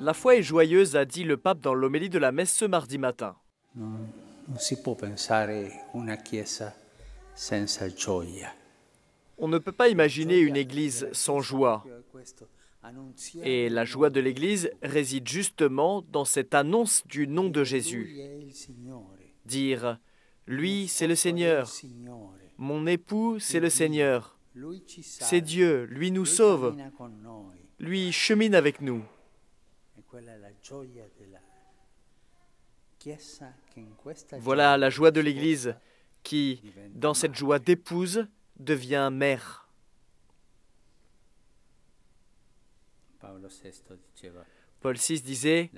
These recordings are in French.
La foi est joyeuse, a dit le pape dans l'homélie de la messe ce mardi matin. Non si può pensare una chiesa senza gioia. On ne peut pas imaginer une église sans joie. Et la joie de l'église réside justement dans cette annonce du nom de Jésus. Dire « Lui, c'est le Seigneur. Mon époux, c'est le Seigneur. C'est Dieu, lui nous sauve. Lui chemine avec nous. » Voilà la joie de l'Église qui, dans cette joie d'épouse, devient mère. Paul VI disait,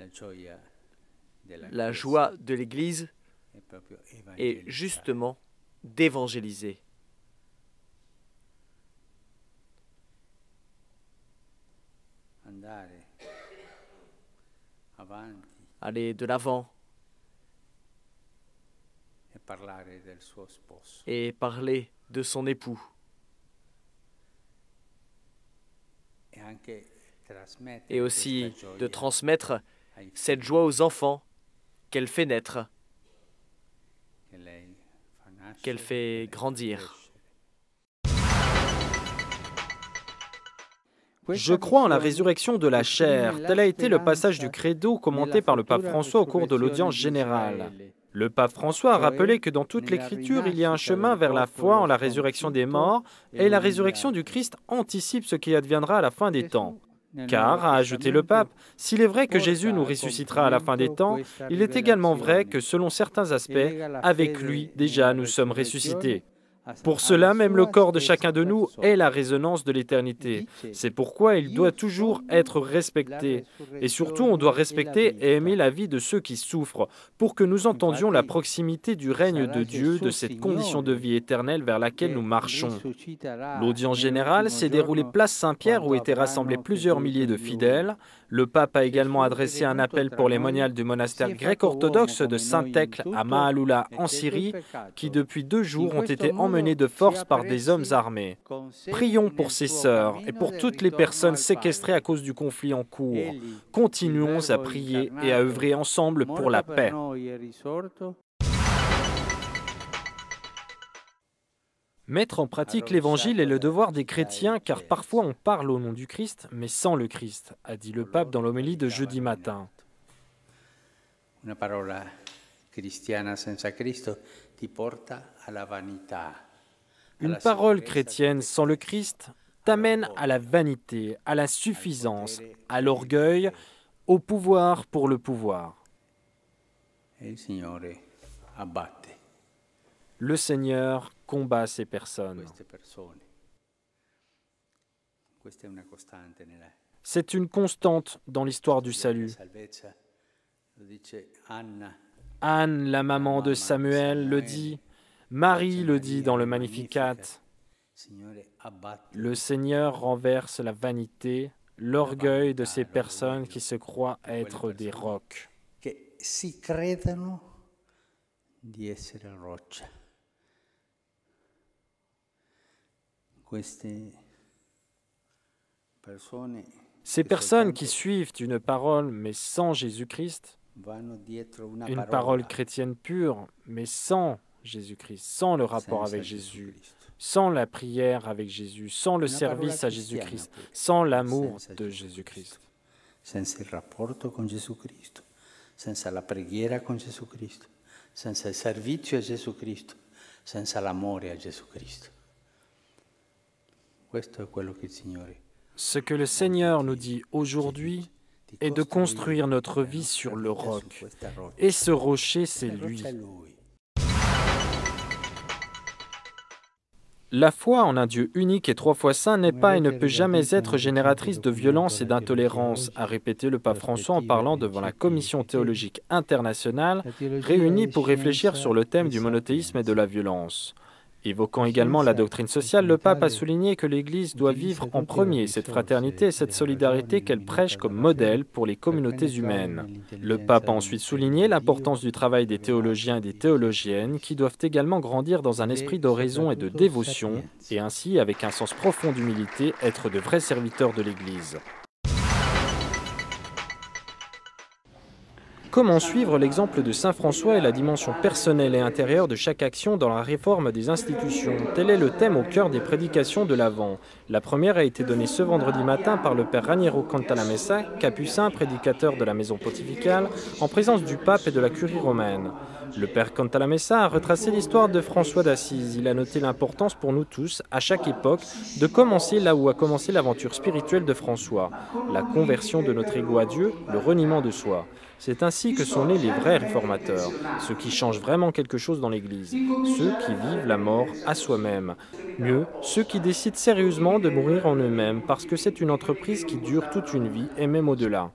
la joie de l'Église est justement d'évangéliser. Aller de l'avant et parler de son époux. Et aussi de transmettre cette joie aux enfants qu'elle fait naître, qu'elle fait grandir. Je crois en la résurrection de la chair. Tel a été le passage du Credo commenté par le pape François au cours de l'audience générale. Le pape François a rappelé que dans toute l'Écriture, il y a un chemin vers la foi en la résurrection des morts, et la résurrection du Christ anticipe ce qui adviendra à la fin des temps. Car, a ajouté le pape, s'il est vrai que Jésus nous ressuscitera à la fin des temps, il est également vrai que, selon certains aspects, avec lui, déjà, nous sommes ressuscités. Pour cela, même le corps de chacun de nous est la résonance de l'éternité. C'est pourquoi il doit toujours être respecté. Et surtout, on doit respecter et aimer la vie de ceux qui souffrent, pour que nous entendions la proximité du règne de Dieu, de cette condition de vie éternelle vers laquelle nous marchons. L'audience générale s'est déroulée place Saint-Pierre où étaient rassemblés plusieurs milliers de fidèles. Le pape a également adressé un appel pour les moniales du monastère grec-orthodoxe de Saint-Thècle à Maaloula en Syrie, qui depuis 2 jours ont été emmenés de force par des hommes armés. Prions pour ces sœurs et pour toutes les personnes séquestrées à cause du conflit en cours. Continuons à prier et à œuvrer ensemble pour la paix. Mettre en pratique l'Évangile est le devoir des chrétiens, car parfois on parle au nom du Christ, mais sans le Christ, a dit le pape dans l'homélie de jeudi matin. Una parola cristiana senza Cristo ti porta alla vanità. Une parole chrétienne sans le Christ t'amène à la vanité, à la suffisance, à l'orgueil, au pouvoir pour le pouvoir. Le Seigneur combat ces personnes. C'est une constante dans l'histoire du salut. Anne, la maman de Samuel, le dit. Marie le dit dans le Magnificat. Le Seigneur renverse la vanité, l'orgueil de ces personnes qui se croient être des rocs. Ces personnes qui suivent une parole mais sans Jésus-Christ, une parole chrétienne pure mais sans Jésus-Christ, sans le rapport avec Jésus, sans la prière avec Jésus, sans le service à Jésus-Christ, sans l'amour de Jésus-Christ. Senza il rapporto con Gesù Cristo, senza la preghiera con Gesù Cristo, senza il servizio a Gesù Cristo, senza l'amore a Gesù Cristo. Questo è quello che il Signore. Ce que le Seigneur nous dit aujourd'hui est de construire notre vie sur le roc. Et ce rocher, c'est lui. La foi en un Dieu unique et 3 fois saint n'est pas et ne peut jamais être génératrice de violence et d'intolérance, a répété le pape François en parlant devant la Commission théologique internationale réunie pour réfléchir sur le thème du monothéisme et de la violence. Évoquant également la doctrine sociale, le pape a souligné que l'Église doit vivre en premier cette fraternité et cette solidarité qu'elle prêche comme modèle pour les communautés humaines. Le pape a ensuite souligné l'importance du travail des théologiens et des théologiennes qui doivent également grandir dans un esprit d'oraison et de dévotion et ainsi, avec un sens profond d'humilité, être de vrais serviteurs de l'Église. Comment suivre l'exemple de Saint François et la dimension personnelle et intérieure de chaque action dans la réforme des institutions? Tel est le thème au cœur des prédications de l'Avent. La première a été donnée ce vendredi matin par le père Raniero Cantalamessa, capucin, prédicateur de la maison pontificale, en présence du pape et de la curie romaine. Le père Cantalamessa a retracé l'histoire de François d'Assise. Il a noté l'importance pour nous tous, à chaque époque, de commencer là où a commencé l'aventure spirituelle de François, la conversion de notre ego à Dieu, le reniement de soi. C'est ainsi que sont nés les vrais réformateurs, ceux qui changent vraiment quelque chose dans l'Église, ceux qui vivent la mort à soi-même. Mieux, ceux qui décident sérieusement de mourir en eux-mêmes, parce que c'est une entreprise qui dure toute une vie et même au-delà.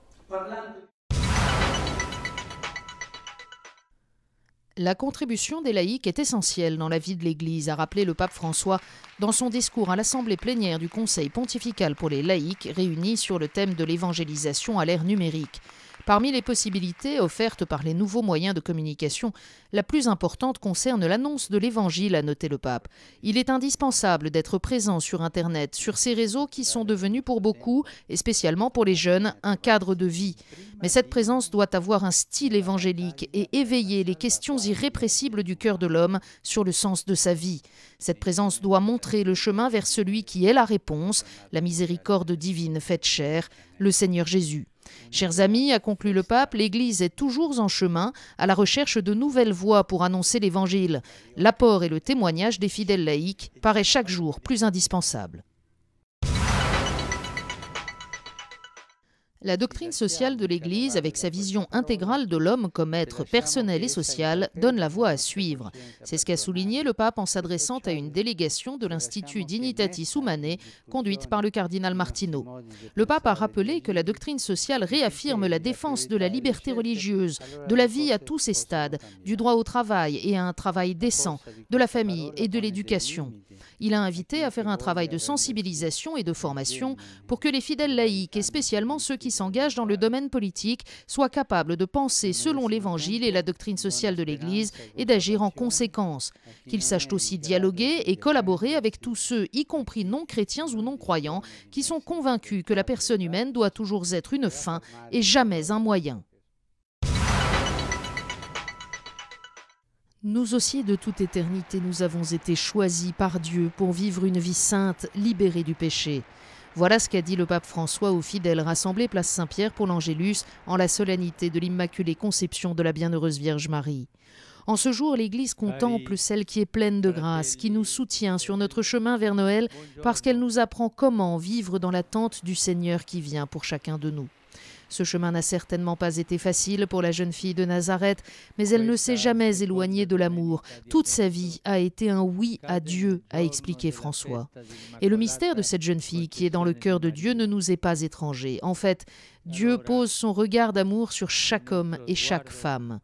La contribution des laïcs est essentielle dans la vie de l'Église, a rappelé le pape François dans son discours à l'Assemblée plénière du Conseil pontifical pour les laïcs, réunis sur le thème de l'évangélisation à l'ère numérique. Parmi les possibilités offertes par les nouveaux moyens de communication, la plus importante concerne l'annonce de l'Évangile, a noté le pape. Il est indispensable d'être présent sur Internet, sur ces réseaux qui sont devenus pour beaucoup, et spécialement pour les jeunes, un cadre de vie. Mais cette présence doit avoir un style évangélique et éveiller les questions irrépressibles du cœur de l'homme sur le sens de sa vie. Cette présence doit montrer le chemin vers celui qui est la réponse, la miséricorde divine faite chair, le Seigneur Jésus. Chers amis, a conclu le pape, l'Église est toujours en chemin à la recherche de nouvelles voies pour annoncer l'Évangile. L'apport et le témoignage des fidèles laïcs paraît chaque jour plus indispensable. La doctrine sociale de l'Église, avec sa vision intégrale de l'homme comme être personnel et social, donne la voie à suivre. C'est ce qu'a souligné le pape en s'adressant à une délégation de l'Institut Dignitatis Humanae, conduite par le cardinal Martino. Le pape a rappelé que la doctrine sociale réaffirme la défense de la liberté religieuse, de la vie à tous ses stades, du droit au travail et à un travail décent, de la famille et de l'éducation. Il a invité à faire un travail de sensibilisation et de formation pour que les fidèles laïcs, et spécialement ceux qui s'engagent dans le domaine politique, soient capables de penser selon l'Évangile et la doctrine sociale de l'Église et d'agir en conséquence. Qu'ils sachent aussi dialoguer et collaborer avec tous ceux, y compris non-chrétiens ou non-croyants, qui sont convaincus que la personne humaine doit toujours être une fin et jamais un moyen. Nous aussi, de toute éternité, nous avons été choisis par Dieu pour vivre une vie sainte, libérée du péché. Voilà ce qu'a dit le pape François aux fidèles rassemblés place Saint-Pierre pour l'Angélus en la solennité de l'Immaculée Conception de la Bienheureuse Vierge Marie. En ce jour, l'Église contemple celle qui est pleine de grâce, qui nous soutient sur notre chemin vers Noël parce qu'elle nous apprend comment vivre dans l'attente du Seigneur qui vient pour chacun de nous. Ce chemin n'a certainement pas été facile pour la jeune fille de Nazareth, mais elle ne s'est jamais éloignée de l'amour. Toute sa vie a été un oui à Dieu, a expliqué François. Et le mystère de cette jeune fille qui est dans le cœur de Dieu ne nous est pas étranger. En fait, Dieu pose son regard d'amour sur chaque homme et chaque femme.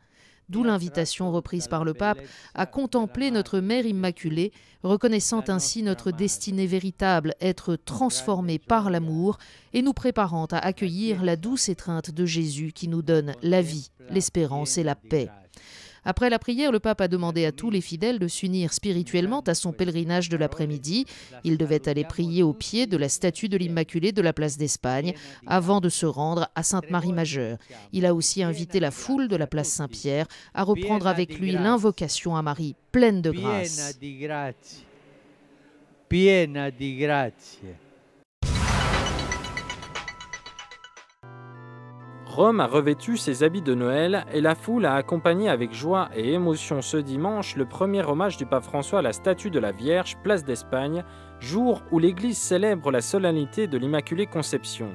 D'où l'invitation reprise par le pape à contempler notre Mère Immaculée, reconnaissant ainsi notre destinée véritable, être transformée par l'amour et nous préparant à accueillir la douce étreinte de Jésus qui nous donne la vie, l'espérance et la paix. Après la prière, le pape a demandé à tous les fidèles de s'unir spirituellement à son pèlerinage de l'après-midi. Ils devaient aller prier au pied de la statue de l'Immaculée de la place d'Espagne avant de se rendre à Sainte-Marie-Majeure. Il a aussi invité la foule de la place Saint-Pierre à reprendre avec lui l'invocation à Marie, pleine de grâce. Piena di grazie. Rome a revêtu ses habits de Noël et la foule a accompagné avec joie et émotion ce dimanche le premier hommage du pape François à la statue de la Vierge, place d'Espagne, jour où l'Église célèbre la solennité de l'Immaculée Conception.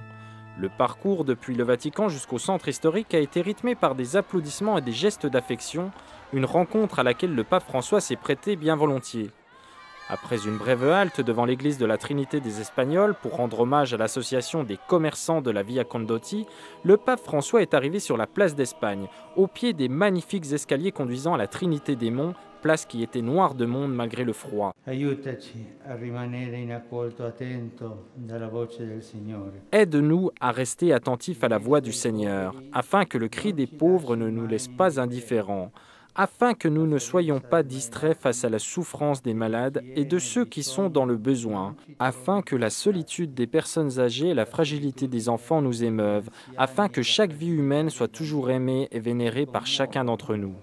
Le parcours depuis le Vatican jusqu'au centre historique a été rythmé par des applaudissements et des gestes d'affection, une rencontre à laquelle le pape François s'est prêté bien volontiers. Après une brève halte devant l'église de la Trinité des Espagnols pour rendre hommage à l'association des commerçants de la Via Condotti, le pape François est arrivé sur la place d'Espagne, au pied des magnifiques escaliers conduisant à la Trinité des Monts, place qui était noire de monde malgré le froid. Aide-nous à rester attentifs à la voix du Seigneur, afin que le cri des pauvres ne nous laisse pas indifférents. afin que nous ne soyons pas distraits face à la souffrance des malades et de ceux qui sont dans le besoin, afin que la solitude des personnes âgées et la fragilité des enfants nous émeuvent, afin que chaque vie humaine soit toujours aimée et vénérée par chacun d'entre nous.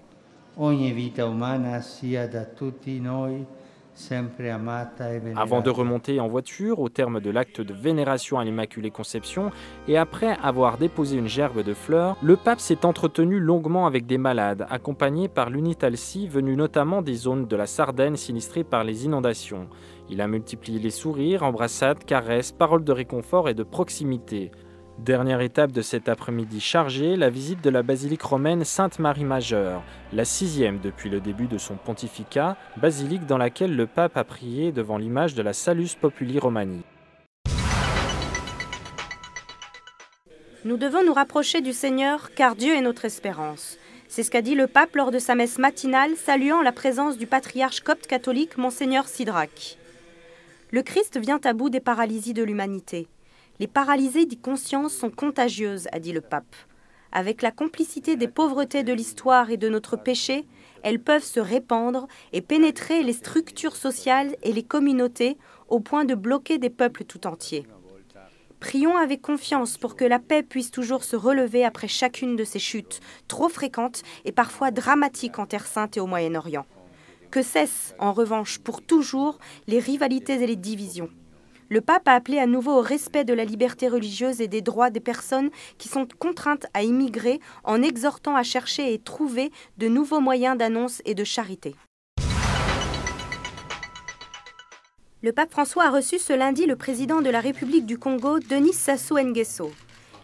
Avant de remonter en voiture, au terme de l'acte de vénération à l'Immaculée Conception, et après avoir déposé une gerbe de fleurs, le pape s'est entretenu longuement avec des malades, accompagné par l'Unitalsi, venu notamment des zones de la Sardaigne sinistrées par les inondations. Il a multiplié les sourires, embrassades, caresses, paroles de réconfort et de proximité. Dernière étape de cet après-midi chargé, la visite de la basilique romaine Sainte-Marie-Majeure, la 6e depuis le début de son pontificat, basilique dans laquelle le pape a prié devant l'image de la Salus Populi Romani. Nous devons nous rapprocher du Seigneur car Dieu est notre espérance. C'est ce qu'a dit le pape lors de sa messe matinale saluant la présence du patriarche copte catholique Monseigneur Sidrak. Le Christ vient à bout des paralysies de l'humanité. Les paralysées de conscience sont contagieuses, a dit le pape. Avec la complicité des pauvretés de l'histoire et de notre péché, elles peuvent se répandre et pénétrer les structures sociales et les communautés au point de bloquer des peuples tout entiers. Prions avec confiance pour que la paix puisse toujours se relever après chacune de ces chutes, trop fréquentes et parfois dramatiques en Terre Sainte et au Moyen-Orient. Que cessent, en revanche, pour toujours, les rivalités et les divisions. Le pape a appelé à nouveau au respect de la liberté religieuse et des droits des personnes qui sont contraintes à immigrer en exhortant à chercher et trouver de nouveaux moyens d'annonce et de charité. Le pape François a reçu ce lundi le président de la République du Congo, Denis Sassou Nguesso.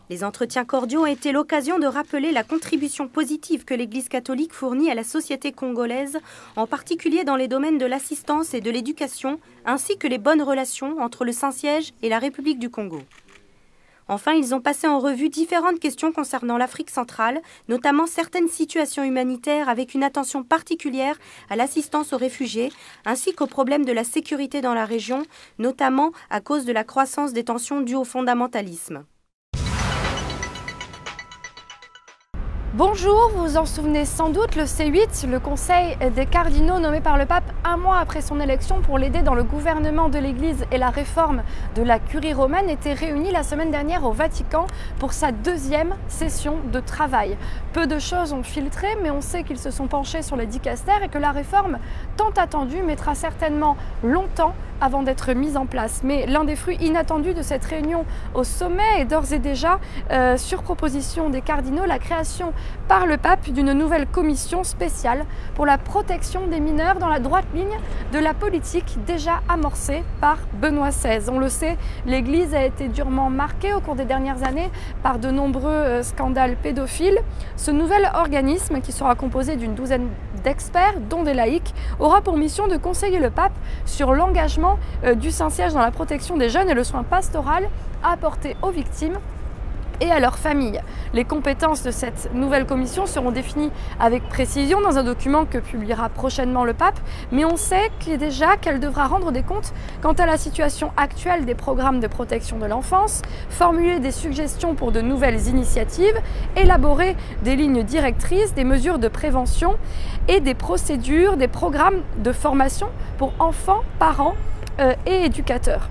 Les entretiens cordiaux ont été l'occasion de rappeler la contribution positive que l'Église catholique fournit à la société congolaise, en particulier dans les domaines de l'assistance et de l'éducation, ainsi que les bonnes relations entre le Saint-Siège et la République du Congo. Enfin, ils ont passé en revue différentes questions concernant l'Afrique centrale, notamment certaines situations humanitaires avec une attention particulière à l'assistance aux réfugiés, ainsi qu'aux problèmes de la sécurité dans la région, notamment à cause de la croissance des tensions dues au fondamentalisme. Bonjour, vous vous en souvenez sans doute, le C8, le Conseil des cardinaux nommé par le pape un mois après son élection pour l'aider dans le gouvernement de l'Église et la réforme de la curie romaine, était réuni la semaine dernière au Vatican pour sa 2e session de travail. Peu de choses ont filtré, mais on sait qu'ils se sont penchés sur les dicastères et que la réforme tant attendue mettra certainement longtemps avant d'être mise en place. Mais l'un des fruits inattendus de cette réunion au sommet est d'ores et déjà, sur proposition des cardinaux, la création par le pape d'une nouvelle commission spéciale pour la protection des mineurs dans la droite ligne de la politique déjà amorcée par Benoît XVI. On le sait, l'Église a été durement marquée au cours des dernières années par de nombreux scandales pédophiles. Ce nouvel organisme, qui sera composé d'une douzaine d'experts, dont des laïcs, aura pour mission de conseiller le pape sur l'engagement du Saint-Siège dans la protection des jeunes et le soin pastoral apporté aux victimes et à leurs familles. Les compétences de cette nouvelle commission seront définies avec précision dans un document que publiera prochainement le pape, mais on sait déjà qu'elle devra rendre des comptes quant à la situation actuelle des programmes de protection de l'enfance, formuler des suggestions pour de nouvelles initiatives, élaborer des lignes directrices, des mesures de prévention et des procédures, des programmes de formation pour enfants, parents et éducateurs.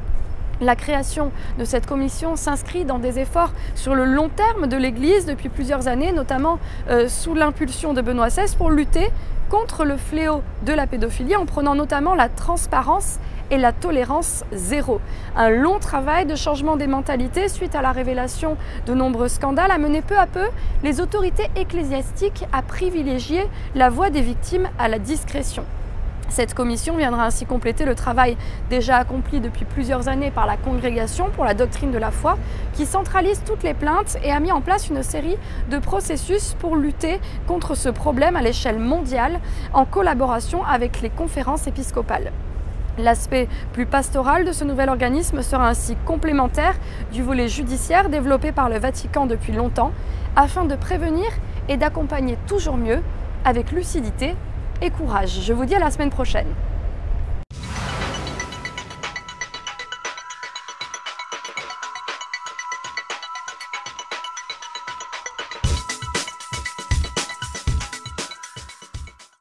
La création de cette commission s'inscrit dans des efforts sur le long terme de l'Église depuis plusieurs années, notamment sous l'impulsion de Benoît XVI, pour lutter contre le fléau de la pédophilie en prenant notamment la transparence et la tolérance zéro. Un long travail de changement des mentalités suite à la révélation de nombreux scandales a mené peu à peu les autorités ecclésiastiques à privilégier la voix des victimes à la discrétion. Cette commission viendra ainsi compléter le travail déjà accompli depuis plusieurs années par la Congrégation pour la doctrine de la foi, qui centralise toutes les plaintes et a mis en place une série de processus pour lutter contre ce problème à l'échelle mondiale en collaboration avec les conférences épiscopales. L'aspect plus pastoral de ce nouvel organisme sera ainsi complémentaire du volet judiciaire développé par le Vatican depuis longtemps, afin de prévenir et d'accompagner toujours mieux avec lucidité et courage. Je vous dis à la semaine prochaine.